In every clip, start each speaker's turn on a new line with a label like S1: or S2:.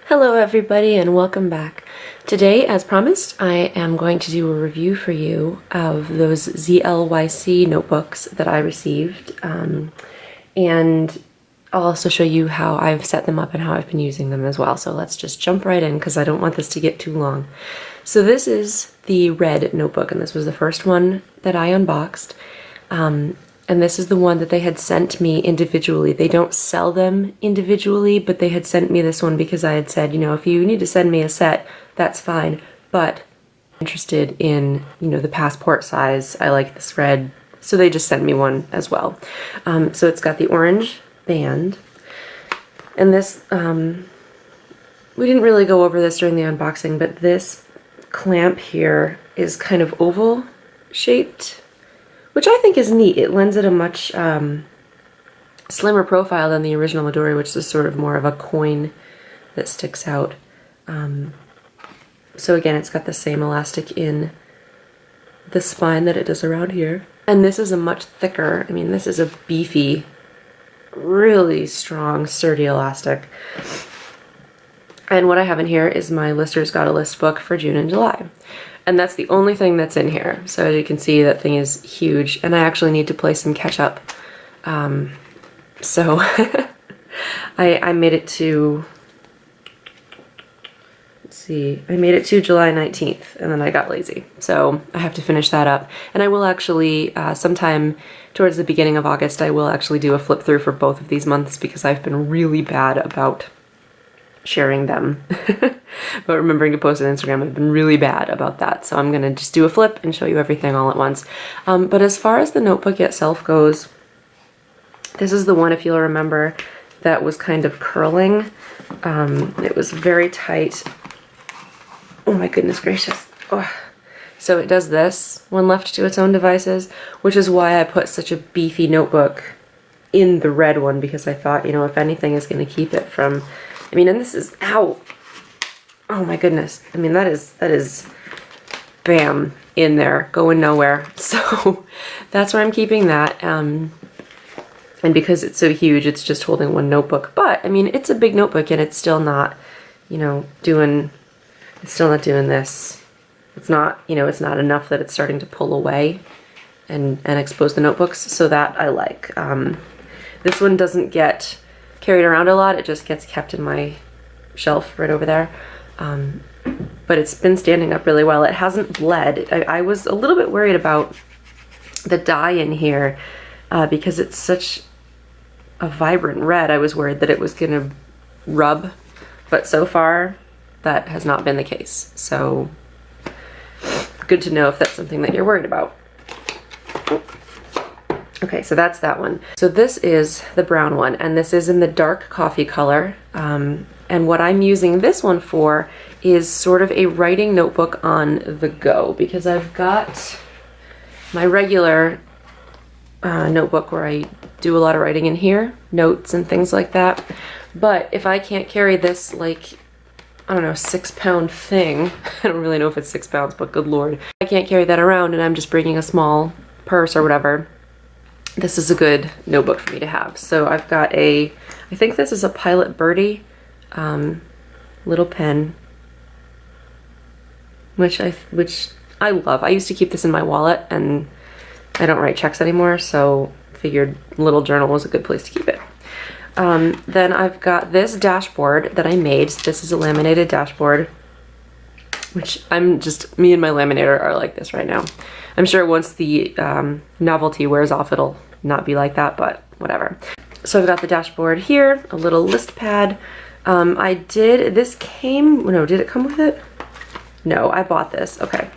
S1: Hello everybody and welcome back. Today, as promised, I am going to do a review for you of those ZLYC notebooks that I received, and I'll also show you how I've set them up and how I've been using them as well. So let's just jump right in because I don't want this to get too long. So this is the red notebook, and this was the first one that I unboxed. And this is the one that they had sent me individually. They don't sell them individually, but they had sent me this one because I had said, you know, if you need to send me a set, that's fine. But I'm interested in, you know, the passport size. I like this red. So they just sent me one as well. So it's got the orange band. And this, we didn't really go over this during the unboxing, but this clamp here is kind of oval shaped, which I think is neat. It lends it a much slimmer profile than the original Midori, which is sort of more of a coin that sticks out. So again, it's got the same elastic in the spine that it does around here. And this is a much thicker, I mean, this is a beefy, really strong, sturdy elastic. And what I have in here is my Lister's Got a List book for June and July. And that's the only thing that's in here. So as you can see, that thing is huge, and I actually need to play some catch up. So I made it to, let's see, I made it to July 19th, and then I got lazy. So I have to finish that up. And I will actually, sometime towards the beginning of August, I will actually do a flip through for both of these months because I've been really bad about sharing them. But remembering to post on Instagram, I've been really bad about that. So I'm gonna just do a flip and show you everything all at once. But as far as the notebook itself goes, this is the one, if you'll remember, that was kind of curling. It was very tight. Oh my goodness gracious. Oh. So it does this when left to its own devices, which is why I put such a beefy notebook in the red one, because I thought, you know, if anything is gonna keep it from, I mean, and this is, ow, oh my goodness. I mean, that is, bam, in there, going nowhere. So that's where I'm keeping that. And because it's so huge, it's just holding one notebook. But, I mean, it's a big notebook, and it's still not, you know, it's still not doing this. It's not, you know, it's not enough that it's starting to pull away and expose the notebooks. So that I like. This one doesn't get carried around a lot. It just gets kept in my shelf right over there. But it's been standing up really well. It hasn't bled. I was a little bit worried about the dye in here because it's such a vibrant red. I was worried that it was gonna rub, but so far that has not been the case. So good to know if that's something that you're worried about. Okay, so that's that one. So this is the brown one, and this is in the dark coffee color. And what I'm using this one for is sort of a writing notebook on the go, because I've got my regular notebook where I do a lot of writing in here, notes and things like that. But if I can't carry this, like, I don't know, 6-pound thing, I don't really know if it's 6 pounds, but good Lord, I can't carry that around and I'm just bringing a small purse or whatever, this is a good notebook for me to have. So I've got I think this is a Pilot Birdie little pen, which I love. I used to keep this in my wallet, and I don't write checks anymore, so figured little journal was a good place to keep it. Then I've got this dashboard that I made. This is a laminated dashboard, which me and my laminator are like this right now. I'm sure once the novelty wears off, it'll not be like that, but whatever. So I've got the dashboard here, a little list pad. Did it come with it? No, I bought this. Okay.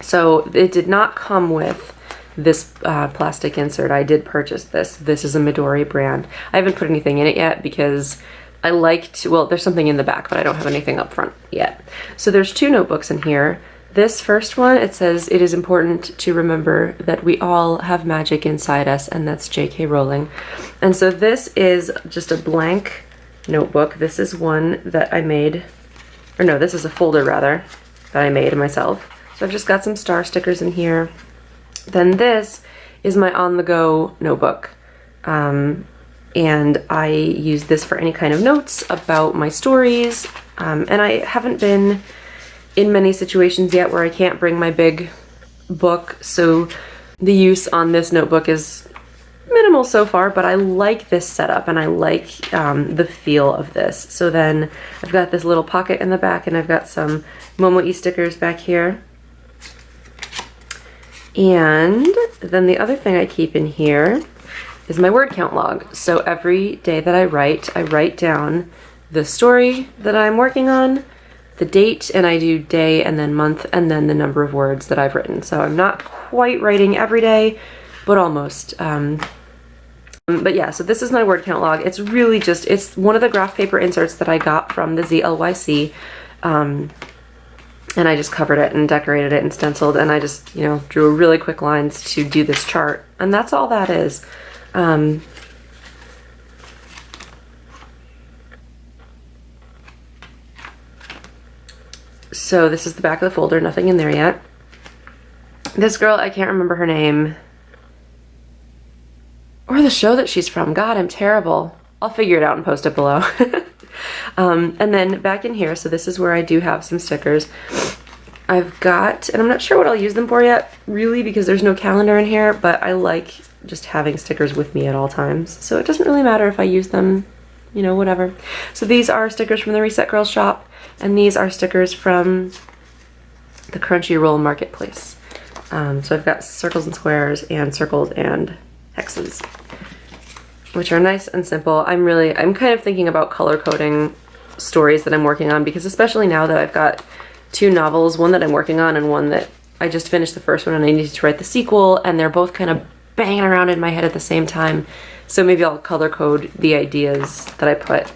S1: So it did not come with this plastic insert. I did purchase this. This is a Midori brand. I haven't put anything in it yet because I like to, well, there's something in the back, but I don't have anything up front yet. So there's 2 notebooks in here. This first one, it says, "It is important to remember that we all have magic inside us," and that's J.K. Rowling. And so this is just a blank notebook. This is one that I made, or no, this is a folder rather, that I made myself. So I've just got some star stickers in here. Then this is my on-the-go notebook. and I use this for any kind of notes about my stories. And I haven't been in many situations yet where I can't bring my big book, so the use on this notebook is minimal so far, but I like this setup and I like the feel of this. So then I've got this little pocket in the back, and I've got some Momo-e stickers back here. And then the other thing I keep in here is my word count log. So every day that I write down the story that I'm working on, the date, and I do day and then month and then the number of words that I've written. So I'm not quite writing every day, but almost. But yeah, so this is my word count log. It's really just, it's one of the graph paper inserts that I got from the ZLYC. And I just covered it and decorated it and stenciled, and I just, you know, drew really quick lines to do this chart. And that's all that is. So this is the back of the folder, nothing in there yet. This girl, I can't remember her name. Or the show that she's from. God, I'm terrible. I'll figure it out and post it below. And then back in here, so this is where I do have some stickers. I've got, and I'm not sure what I'll use them for yet, really, because there's no calendar in here, but I like just having stickers with me at all times. So it doesn't really matter if I use them, you know, whatever. So these are stickers from the Reset Girls shop, and these are stickers from the Crunchyroll Marketplace. So I've got circles and squares and circles and hexes, which are nice and simple. I'm kind of thinking about color coding stories that I'm working on, because especially now that I've got two novels, one that I'm working on and one that I just finished the first one and I need to write the sequel, and they're both kind of banging around in my head at the same time. So maybe I'll color code the ideas that I put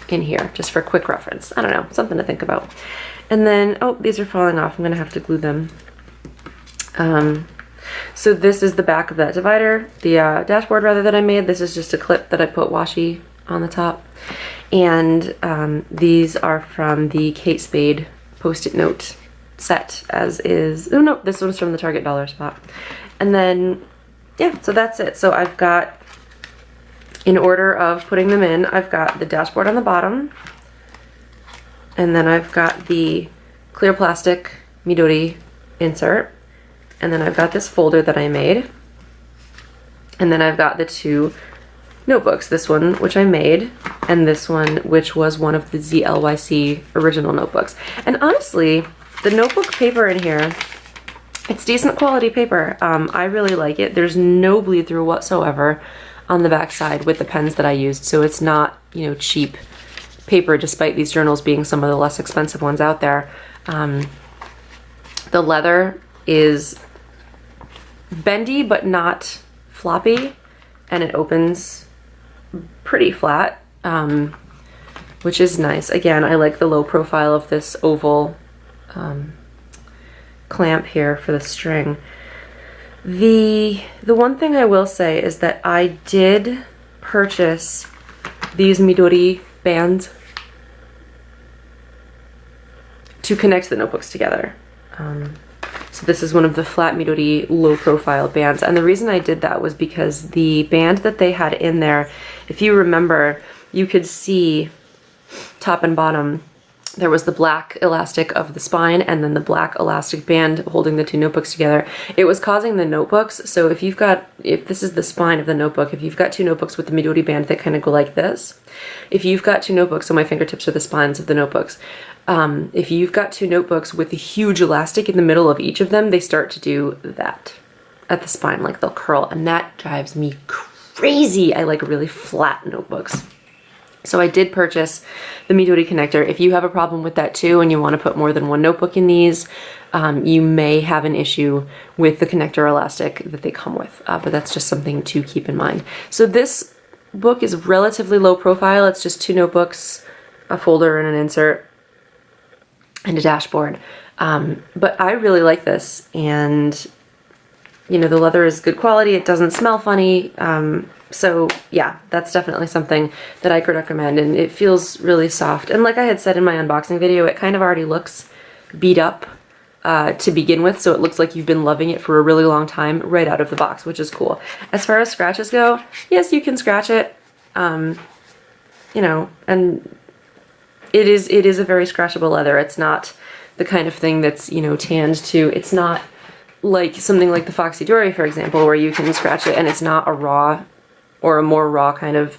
S1: in here just for quick reference. I don't know, something to think about. And then, oh, these are falling off. I'm gonna have to glue them. So this is the back of that divider, the dashboard rather, that I made. This is just a clip that I put washi on the top. And these are from the Kate Spade Post-it note set, as is, oh no, this one's from the Target Dollar Spot. And then, yeah, so that's it. So I've got, in order of putting them in, I've got the dashboard on the bottom, and then I've got the clear plastic Midori insert, and then I've got this folder that I made, and then I've got the two notebooks, this one which I made, and this one which was one of the ZLYC original notebooks. And honestly, the notebook paper in here, it's decent quality paper. I really like it. There's no bleed through whatsoever on the back side with the pens that I used, so it's not, you know, cheap paper, despite these journals being some of the less expensive ones out there. The leather is bendy but not floppy, and it opens pretty flat, which is nice. Again, I like the low profile of this oval clamp here for the string. The one thing I will say is that I did purchase these Midori bands to connect the notebooks together. So this is one of the flat Midori low profile bands, and the reason I did that was because the band that they had in there, if you remember, you could see top and bottom, there was the black elastic of the spine and then the black elastic band holding the two notebooks together. It was causing the notebooks, so if this is the spine of the notebook, if you've got two notebooks with the Midori band that kind of go like this, if you've got two notebooks, so my fingertips are the spines of the notebooks, if you've got two notebooks with a huge elastic in the middle of each of them, they start to do that at the spine, like they'll curl, and that drives me crazy. I like really flat notebooks. So I did purchase the Midori connector. If you have a problem with that too and you want to put more than one notebook in these, you may have an issue with the connector elastic that they come with, but that's just something to keep in mind. So this book is relatively low profile. It's just two notebooks, a folder and an insert, and a dashboard. But I really like this, and you know, the leather is good quality. It doesn't smell funny. So yeah, that's definitely something that I could recommend, and it feels really soft. And like I had said in my unboxing video, it kind of already looks beat up to begin with, so it looks like you've been loving it for a really long time right out of the box, which is cool. As far as scratches go, yes, you can scratch it, you know, and it is a very scratchable leather. It's not the kind of thing that's, you know, tanned to, it's not like something like the Foxy Dory, for example, where you can scratch it and it's not a raw or a more raw kind of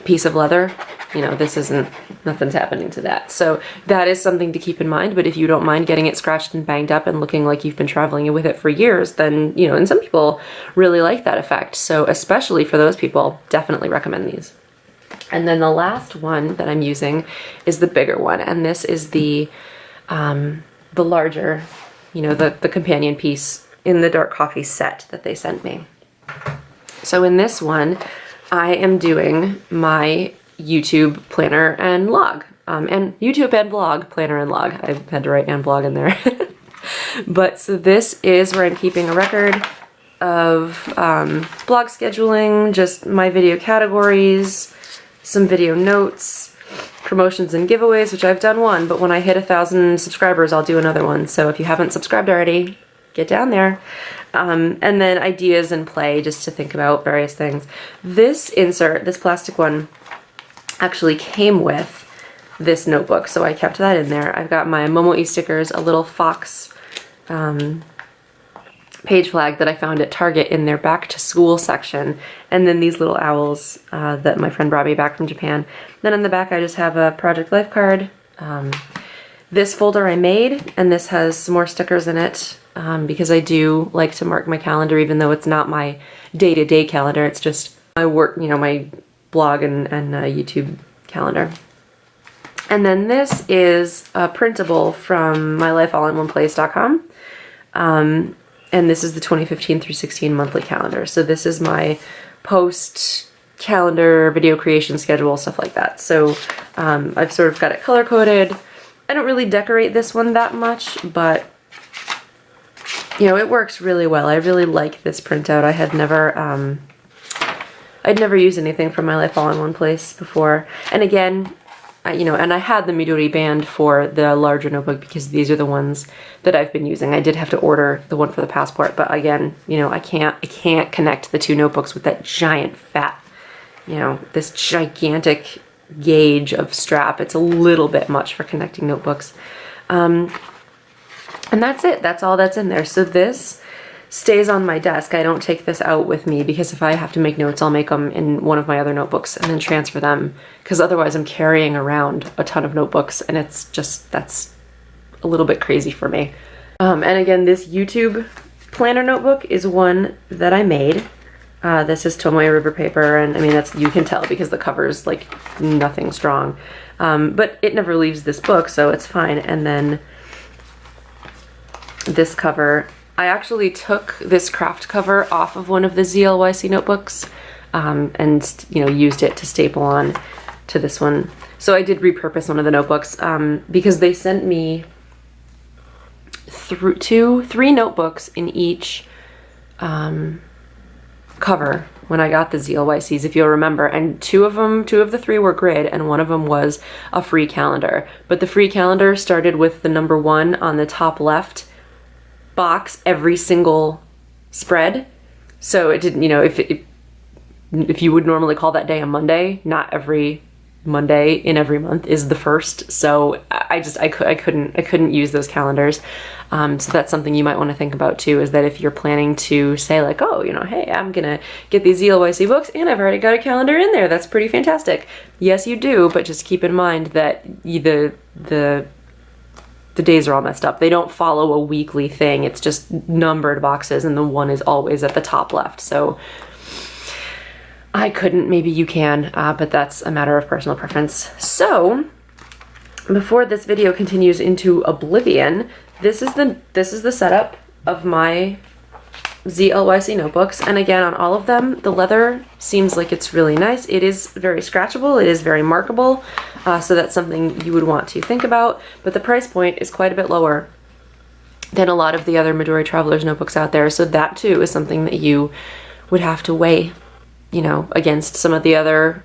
S1: piece of leather. You know, this isn't, nothing's happening to that. So that is something to keep in mind, but if you don't mind getting it scratched and banged up and looking like you've been traveling with it for years, then, you know, and some people really like that effect. So especially for those people, definitely recommend these. And then the last one that I'm using is the bigger one, and this is the larger, you know, the companion piece in the dark coffee set that they sent me. So in this one, I am doing my YouTube planner and log, and YouTube and blog, planner and log. I had to write and blog in there. But so this is where I'm keeping a record of blog scheduling, just my video categories, some video notes, promotions and giveaways, which I've done one, but when I hit 1,000 subscribers, I'll do another one. So if you haven't subscribed already, get down there. And then ideas and play, just to think about various things. This insert, this plastic one, actually came with this notebook, so I kept that in there. I've got my Momo-e stickers, a little fox page flag that I found at Target in their back to school section, and then these little owls that my friend brought me back from Japan. Then in the back I just have a Project Life card. This folder I made, and this has some more stickers in it because I do like to mark my calendar, even though it's not my day-to-day calendar. It's just my work, you know, my blog and YouTube calendar. And then this is a printable from mylifeallinOneplace.com. And this is the 2015 through 16 monthly calendar. So this is my post calendar, video creation schedule, stuff like that. So I've sort of got it color coded. I don't really decorate this one that much, but you know, it works really well. I really like this printout. I had never I'd never used anything from My Life All in One Place before. And again, you know, and I had the Midori band for the larger notebook because these are the ones that I've been using. I did have to order the one for the passport, but again, you know, I can't connect the two notebooks with that giant fat, you know, this gigantic gauge of strap. It's a little bit much for connecting notebooks. And that's it. That's all that's in there. So this stays on my desk. I don't take this out with me because if I have to make notes, I'll make them in one of my other notebooks and then transfer them, because otherwise I'm carrying around a ton of notebooks and it's just, that's a little bit crazy for me. And again, this YouTube planner notebook is one that I made. This is Tomoe River paper, and I mean, that's, you can tell because the cover's like nothing strong. But it never leaves this book, so it's fine. And then this cover, I actually took this craft cover off of one of the ZLYC notebooks and, you know, used it to staple on to this one. So I did repurpose one of the notebooks because they sent me three notebooks in each cover when I got the ZLYCs, if you'll remember, and two of the three were grid and one of them was a free calendar. But the free calendar started with the number 1 on the top left box every single spread. So it didn't, you know, if you would normally call that day a Monday, not every Monday in every month is the first. So I couldn't use those calendars. So that's something you might want to think about too, is that if you're planning to say like, oh, you know, hey, I'm gonna get these ZLYC books and I've already got a calendar in there, that's pretty fantastic. Yes, you do, but just keep in mind that the days are all messed up. They don't follow a weekly thing. It's just numbered boxes and the one is always at the top left. So I couldn't, maybe you can, but that's a matter of personal preference. So before this video continues into oblivion, this is the setup of my ZLYC notebooks. And again, on all of them, the leather seems like it's really nice. It is very scratchable. It is very markable. So that's something you would want to think about. But the price point is quite a bit lower than a lot of the other Midori Travelers notebooks out there. So that too is something that you would have to weigh, you know, against some of the other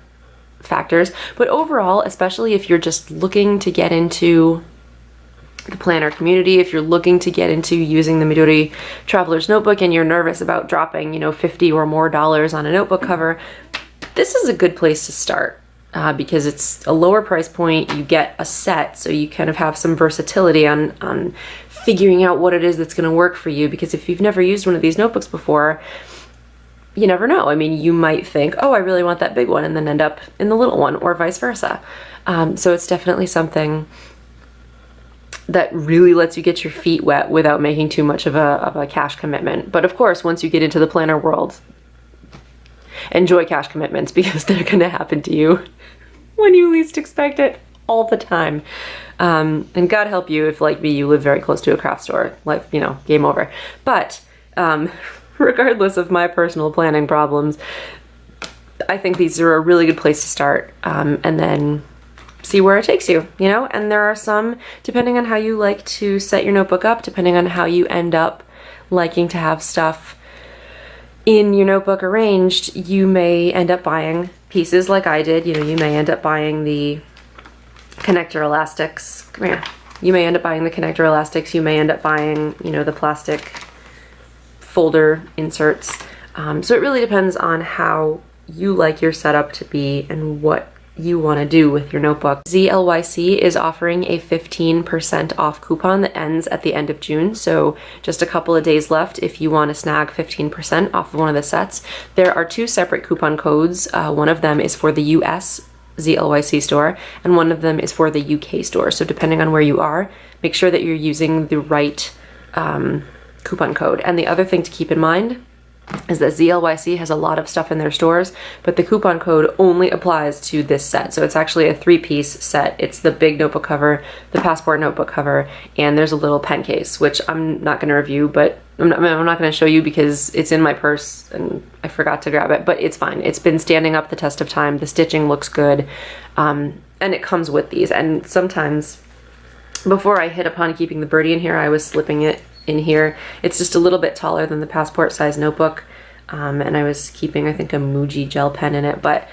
S1: factors. But overall, especially if you're just looking to get into the planner community. If you're looking to get into using the Midori Traveler's Notebook and you're nervous about dropping, you know, $50 or more on a notebook cover, this is a good place to start. Because it's a lower price point, you get a set, so you kind of have some versatility on figuring out what it is that's going to work for you. Because if you've never used one of these notebooks before, you never know. I mean, you might think, oh, I really want that big one, and then end up in the little one, or vice versa. So it's definitely something that really lets you get your feet wet without making too much of a cash commitment. But of course, once you get into the planner world, enjoy cash commitments, because they're going to happen to you when you least expect it, all the time. And God help you if, like me, you live very close to a craft store. Like, you know, game over. But regardless of my personal planning problems, I think these are a really good place to start, and then see where it takes you, you know? And there are some, depending on how you like to set your notebook up, depending on how you end up liking to have stuff in your notebook arranged, you may end up buying pieces like I did. You know, you may end up buying the connector elastics. Come here. You may end up buying the connector elastics. You may end up buying, you know, the plastic folder inserts. So it really depends on how you like your setup to be and what you want to do with your notebook. ZLYC is offering a 15% off coupon that ends at the end of June, so just a couple of days left if you want to snag 15% off of one of the sets. There are two separate coupon codes. One of them is for the US ZLYC store, and one of them is for the UK store. So depending on where you are, make sure that you're using the right coupon code. And the other thing to keep in mind is that ZLYC has a lot of stuff in their stores, but the coupon code only applies to this set. So it's actually a 3-piece set. It's the big notebook cover, the passport notebook cover, and there's a little pen case, which I'm not going to review, but I'm not going to show you because it's in my purse and I forgot to grab it, but it's fine. It's been standing up the test of time. The stitching looks good, and it comes with these. And sometimes, before I hit upon keeping the birdie in here, I was slipping it in here. It's just a little bit taller than the passport size notebook, and I was keeping, I think, a Muji gel pen in it, but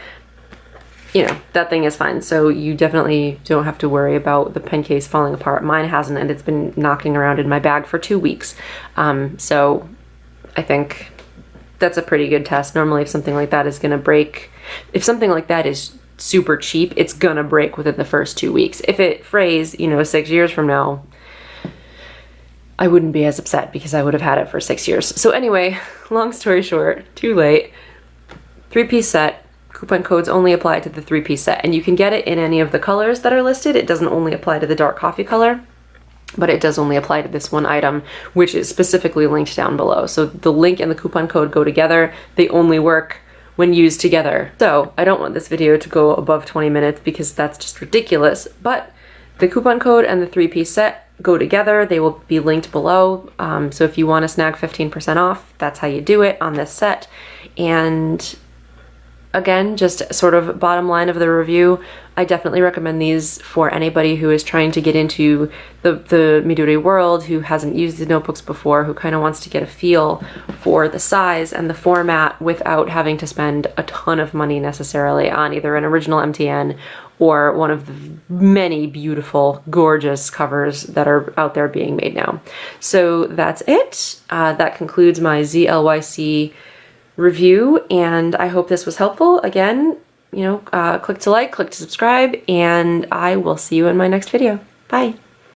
S1: you know, that thing is fine. So you definitely don't have to worry about the pen case falling apart. Mine hasn't, and it's been knocking around in my bag for 2 weeks. So I think that's a pretty good test. Normally if something like that is gonna break, if something like that is super cheap, it's gonna break within the first 2 weeks. If it frays, you know, 6 years from now, I wouldn't be as upset because I would have had it for 6 years. So anyway, long story short, too late. 3-piece set, coupon codes only apply to the 3-piece set, and you can get it in any of the colors that are listed. It doesn't only apply to the dark coffee color, but it does only apply to this one item, which is specifically linked down below. So the link and the coupon code go together. They only work when used together. So I don't want this video to go above 20 minutes because that's just ridiculous, but the coupon code and the 3-piece set go together. They will be linked below. So if you want to snag 15% off, that's how you do it on this set. And again, just sort of bottom line of the review, I definitely recommend these for anybody who is trying to get into the Midori world, who hasn't used the notebooks before, who kind of wants to get a feel for the size and the format without having to spend a ton of money necessarily on either an original MTN or one of the many beautiful, gorgeous covers that are out there being made now. So that's it. That concludes my ZLYC review, and I hope this was helpful. Again, you know, click to like, click to subscribe, and I will see you in my next video. Bye.